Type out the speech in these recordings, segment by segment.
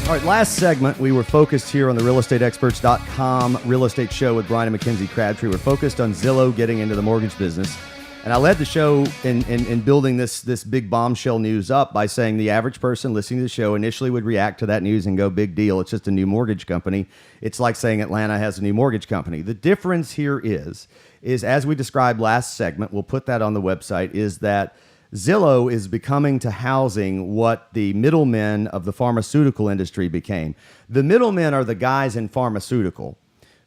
All right, last segment, we were focused here on the realestateexperts.com real estate show with Brian and Mackenzie Crabtree. We're focused on Zillow getting into the mortgage business. And I led the show in building this big bombshell news up by saying the average person listening to the show initially would react to that news and go, big deal, it's just a new mortgage company. It's like saying Atlanta has a new mortgage company. The difference here is as we described last segment, we'll put that on the website, is that Zillow is becoming to housing what the middlemen of the pharmaceutical industry became. The middlemen are the guys in pharmaceutical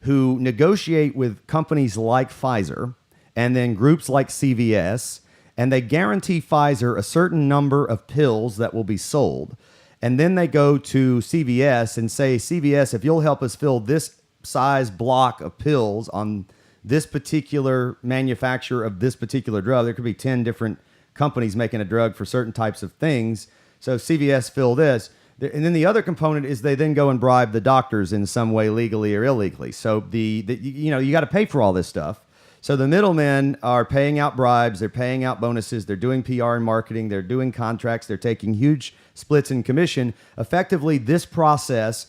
who negotiate with companies like Pfizer and then groups like CVS, and they guarantee Pfizer a certain number of pills that will be sold. And then they go to CVS and say, CVS, if you'll help us fill this size block of pills on this particular manufacturer of this particular drug, there could be 10 different companies making a drug for certain types of things. So CVS fill this. And then the other component is they then go and bribe the doctors in some way, legally or illegally. So you got to pay for all this stuff. So the middlemen are paying out bribes, they're paying out bonuses, they're doing PR and marketing, they're doing contracts, they're taking huge splits in commission. Effectively, this process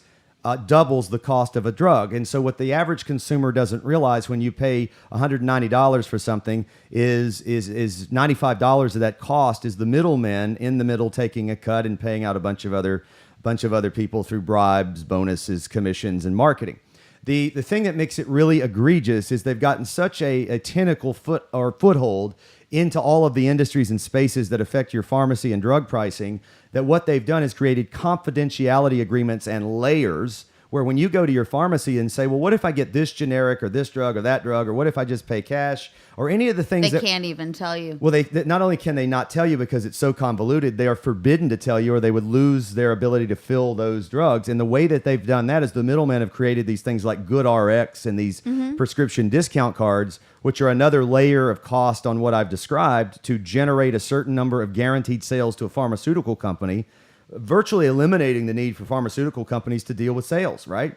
doubles the cost of a drug. And so what the average consumer doesn't realize when you pay $190 for something is $95 of that cost is the middleman in the middle taking a cut and paying out a bunch of other people through bribes, bonuses, commissions, and marketing. The thing that makes it really egregious is they've gotten such a tentacle foothold into all of the industries and spaces that affect your pharmacy and drug pricing, that what they've done is created confidentiality agreements and layers where when you go to your pharmacy and say, well, what if I get this generic or this drug or that drug, or what if I just pay cash, or any of the things they can't even tell you. Well, they not only can they not tell you because it's so convoluted, they are forbidden to tell you, or they would lose their ability to fill those drugs. And the way that they've done that is the middlemen have created these things like Good RX and these prescription discount cards, which are another layer of cost on what I've described to generate a certain number of guaranteed sales to a pharmaceutical company, virtually eliminating the need for pharmaceutical companies to deal with sales, right?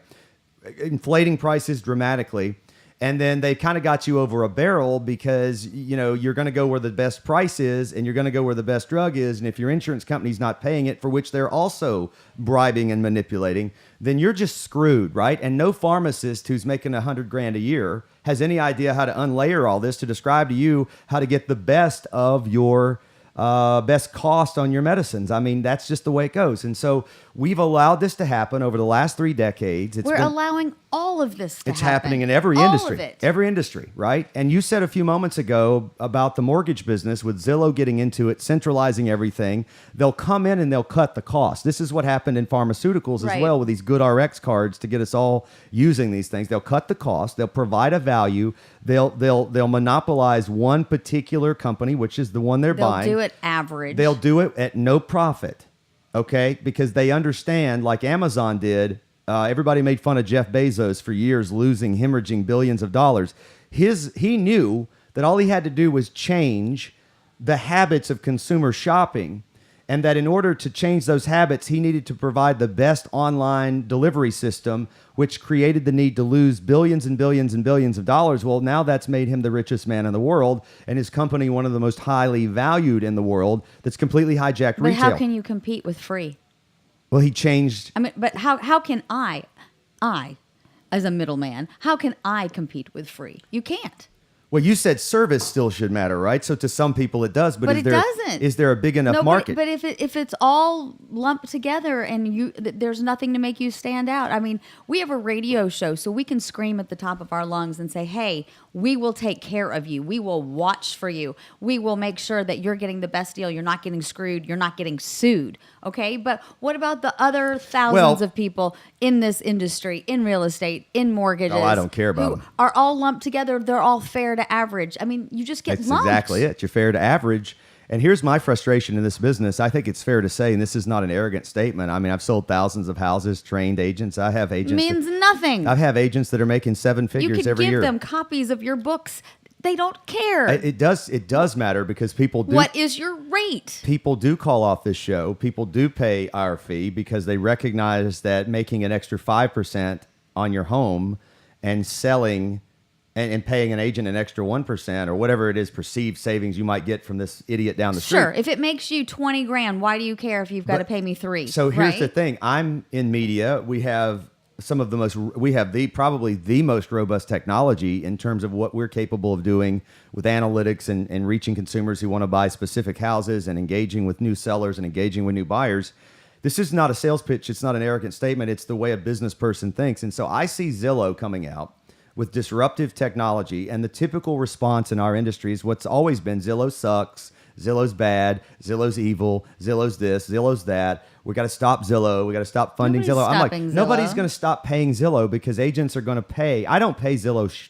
Inflating prices dramatically. And then they kind of got you over a barrel because, you're going to go where the best price is and you're going to go where the best drug is. And if your insurance company's not paying it, for which they're also bribing and manipulating, then you're just screwed, right? And no pharmacist who's making $100,000 a year has any idea how to unlayer all this to describe to you how to get the best of your best cost on your medicines. I mean, that's just the way it goes. And so we've allowed this to happen over the last 3 decades. We're allowing all of this to happen. It's happening in every industry. Every industry, right? And you said a few moments ago about the mortgage business with Zillow getting into it, centralizing everything. They'll come in and they'll cut the cost. This is what happened in pharmaceuticals as well with these Good RX cards to get us all using these things. They'll cut the cost. They'll provide a value. They'll monopolize one particular company, which is the one they're buying. They'll do it average. They'll do it at no profit, okay? Because they understand, like Amazon did, everybody made fun of Jeff Bezos for years, hemorrhaging billions of dollars. He knew that all he had to do was change the habits of consumer shopping, and that in order to change those habits, he needed to provide the best online delivery system, which created the need to lose billions and billions and billions of dollars. Well, now that's made him the richest man in the world, and his company one of the most highly valued in the world that's completely hijacked retail. But how can you compete with free? Well, he changed. I mean, but how can I, as a middleman, how can I compete with free? You can't. Well, you said service still should matter, right? So to some people it does, but doesn't. Is there a big enough market? But if it's all lumped together and there's nothing to make you stand out. I mean, we have a radio show, so we can scream at the top of our lungs and say, hey, we will take care of you. We will watch for you. We will make sure that you're getting the best deal. You're not getting screwed. You're not getting sued. Okay? But what about the other thousands of people in this industry, in real estate, in mortgages? Oh, I don't care about them. Are all lumped together. They're all fair to average. I mean, you just get lumped. That's exactly it. You're fair to average. And here's my frustration in this business. I think it's fair to say, and this is not an arrogant statement. I mean, I've sold thousands of houses, trained agents. I have agents. Means nothing. I have agents that are making 7 figures every year. You could give them copies of your books. They don't care. It does matter because people do. What is your rate? People do call off this show. People do pay our fee because they recognize that making an extra 5% on your home and selling and paying an agent an extra 1% or whatever it is perceived savings you might get from this idiot down the street. Sure. If it makes you 20 grand, why do you care if you've got to pay me 3? So here's right? the thing. I'm in media. We have probably the most robust technology in terms of what we're capable of doing with analytics and reaching consumers who want to buy specific houses and engaging with new sellers and engaging with new buyers. This is not a sales pitch. It's not an arrogant statement. It's the way a business person thinks. And so I see Zillow coming out with disruptive technology, and the typical response in our industry is what's always been: Zillow sucks, Zillow's bad, Zillow's evil, Zillow's this, Zillow's that. We got to stop Zillow. We got to stop funding Nobody's Zillow. I'm like, stopping Zillow. nobody's going to stop paying Zillow because agents are going to pay. I don't pay Zillow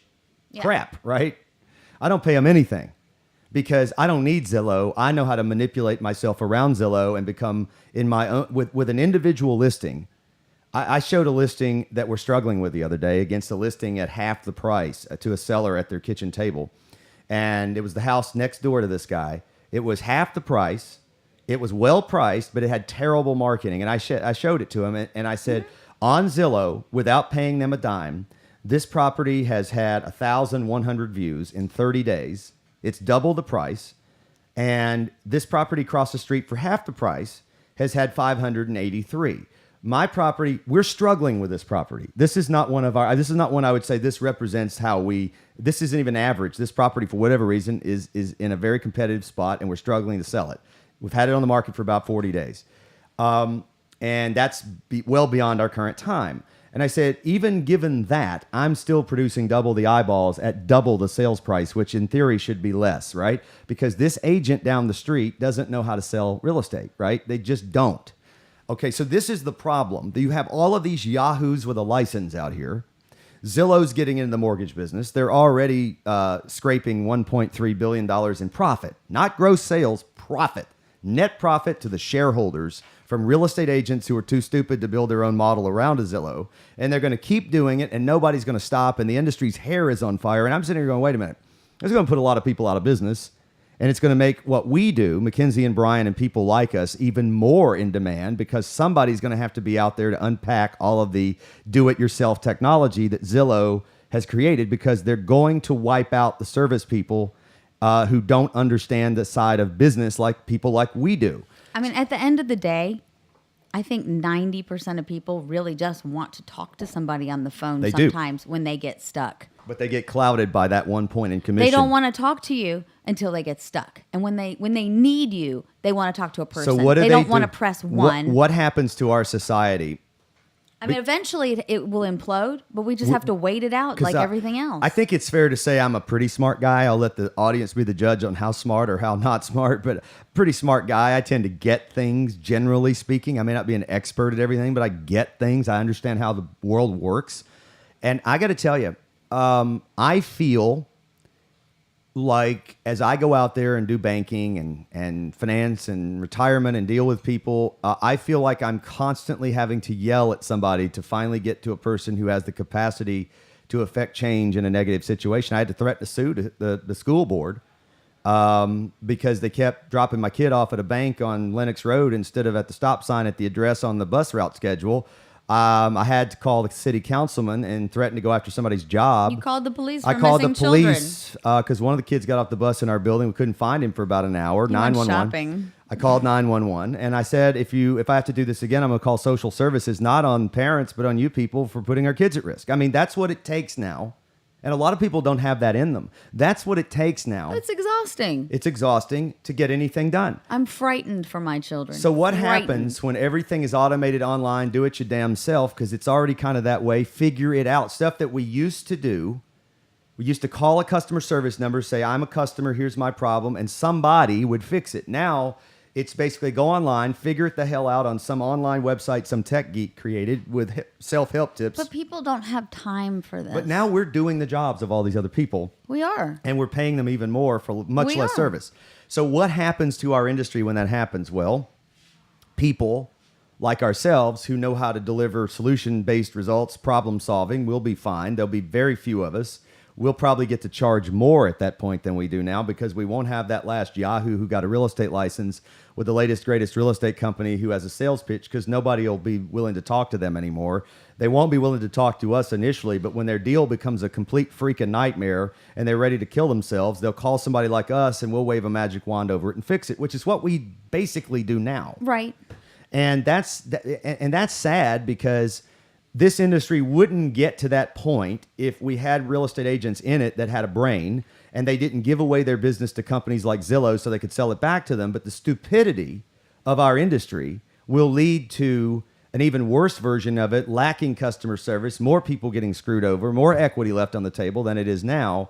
crap, right? I don't pay them anything because I don't need Zillow. I know how to manipulate myself around Zillow and become in my own with an individual listing. I showed a listing that we're struggling with the other day against a listing at half the price to a seller at their kitchen table. And it was the house next door to this guy. It was half the price. It was well priced, but it had terrible marketing. And I showed it to him, and I said, on Zillow, without paying them a dime, this property has had 1,100 views in 30 days. It's double the price. And this property across the street for half the price has had 583. My property, we're struggling with this property. This is not one I would say this represents this isn't even average. This property, for whatever reason, is in a very competitive spot, and we're struggling to sell it. We've had it on the market for about 40 days. And that's well beyond our current time. And I said, even given that, I'm still producing double the eyeballs at double the sales price, which in theory should be less, right? Because this agent down the street doesn't know how to sell real estate, right? They just don't. Okay, so this is the problem. You have all of these yahoos with a license out here. Zillow's getting into the mortgage business. They're already scraping $1.3 billion in profit, not gross sales, profit. Net profit to the shareholders from real estate agents who are too stupid to build their own model around a Zillow. And they're going to keep doing it, and nobody's going to stop, and the industry's hair is on fire. And I'm sitting here going, wait a minute. This is going to put a lot of people out of business. And it's going to make what we do, Mackenzie and Brian and people like us, even more in demand because somebody's going to have to be out there to unpack all of the do-it-yourself technology that Zillow has created because they're going to wipe out the service people who don't understand the side of business like people like we do. I mean, at the end of the day, I think 90% of people really just want to talk to somebody on the phone sometimes when they get stuck. But they get clouded by that 1 point in commission. They don't want to talk to you until they get stuck. And when they need you, they want to talk to a person. So what do they don't want to press one. What happens to our society? I mean, eventually it will implode, but we just have to wait it out like everything else. I think it's fair to say I'm a pretty smart guy. I'll let the audience be the judge on how smart or how not smart, but pretty smart guy. I tend to get things, generally speaking. I may not be an expert at everything, but I get things. I understand how the world works. And I got to tell you, I feel like as I go out there and do banking and finance and retirement and deal with people, I feel like I'm constantly having to yell at somebody to finally get to a person who has the capacity to affect change in a negative situation. I had to threaten to sue the school board because they kept dropping my kid off at a bank on Lenox Road instead of at the stop sign at the address on the bus route schedule. I had to call the city councilman and threaten to go after somebody's job. You called the police for I called the missing children. police because one of the kids got off the bus in our building. We couldn't find him for about an hour. He went 911. shopping. I called 911 and I said, if I have to do this again, I'm going to call social services, not on parents, but on you people for putting our kids at risk. I mean, that's what it takes now. And a lot of people don't have that in them. That's what it takes now. It's exhausting. It's exhausting to get anything done. I'm frightened for my children. So what happens when everything is automated online, do it your damn self, because it's already kind of that way, figure it out. Stuff that we used to do. We used to call a customer service number, say, I'm a customer, here's my problem, and somebody would fix it. Now, it's basically go online, figure it the hell out on some online website some tech geek created with self-help tips. But people don't have time for this. But now we're doing the jobs of all these other people. We are. And we're paying them even more for much We less are. service. So what happens to our industry when that happens? Well, people like ourselves who know how to deliver solution-based results, problem solving, will be fine. There'll be very few of us. we'll probably get to charge more at that point than we do now, because we won't have that last Yahoo who got a real estate license with the latest, greatest real estate company who has a sales pitch, because nobody will be willing to talk to them anymore. They won't be willing to talk to us initially, but when their deal becomes a complete freaking nightmare and they're ready to kill themselves, they'll call somebody like us and we'll wave a magic wand over it and fix it, which is what we basically do now. Right. And that's sad, because this industry wouldn't get to that point if we had real estate agents in it that had a brain and they didn't give away their business to companies like Zillow so they could sell it back to them. But the stupidity of our industry will lead to an even worse version of it, lacking customer service, more people getting screwed over, more equity left on the table than it is now.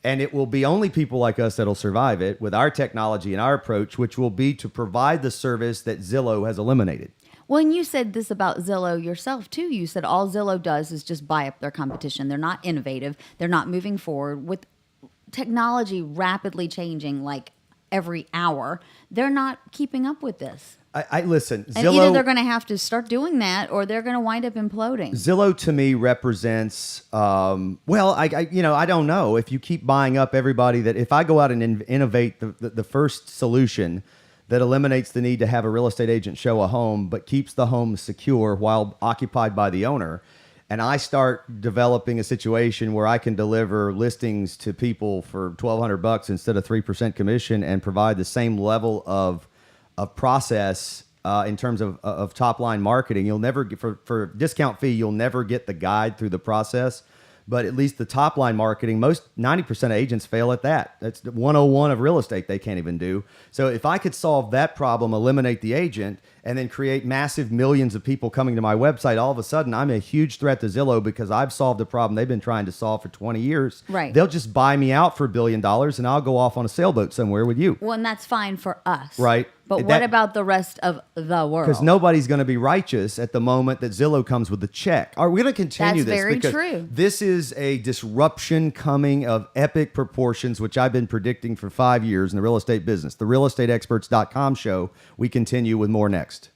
And it will be only people like us that'll survive it with our technology and our approach, which will be to provide the service that Zillow has eliminated. Well, and you said this about Zillow yourself, too. You said all Zillow does is just buy up their competition. They're not innovative. They're not moving forward. With technology rapidly changing like every hour, they're not keeping up with this. I listen, And either they're going to have to start doing that or they're going to wind up imploding. Zillow to me represents, I don't know. If you keep buying up everybody, that if I go out and innovate the first solution that eliminates the need to have a real estate agent show a home, but keeps the home secure while occupied by the owner, and I start developing a situation where I can deliver listings to people for $1,200 instead of 3% commission and provide the same level of process in terms of top line marketing, you'll never get, for discount fee, you'll never get the guide through the process. But at least the top line marketing, 90% of agents fail at that. That's the 101 of real estate they can't even do. So if I could solve that problem, eliminate the agent, and then create massive millions of people coming to my website, all of a sudden I'm a huge threat to Zillow, because I've solved a problem they've been trying to solve for 20 years. Right. They'll just buy me out for $1 billion and I'll go off on a sailboat somewhere with you. Well, and that's fine for us. Right. But what about the rest of the world? Because nobody's going to be righteous at the moment that Zillow comes with the check. Are we going to continue That's this? very Because true. this is a disruption coming of epic proportions, which I've been predicting for 5 years in the real estate business. The realestateexperts.com show. We continue with more next.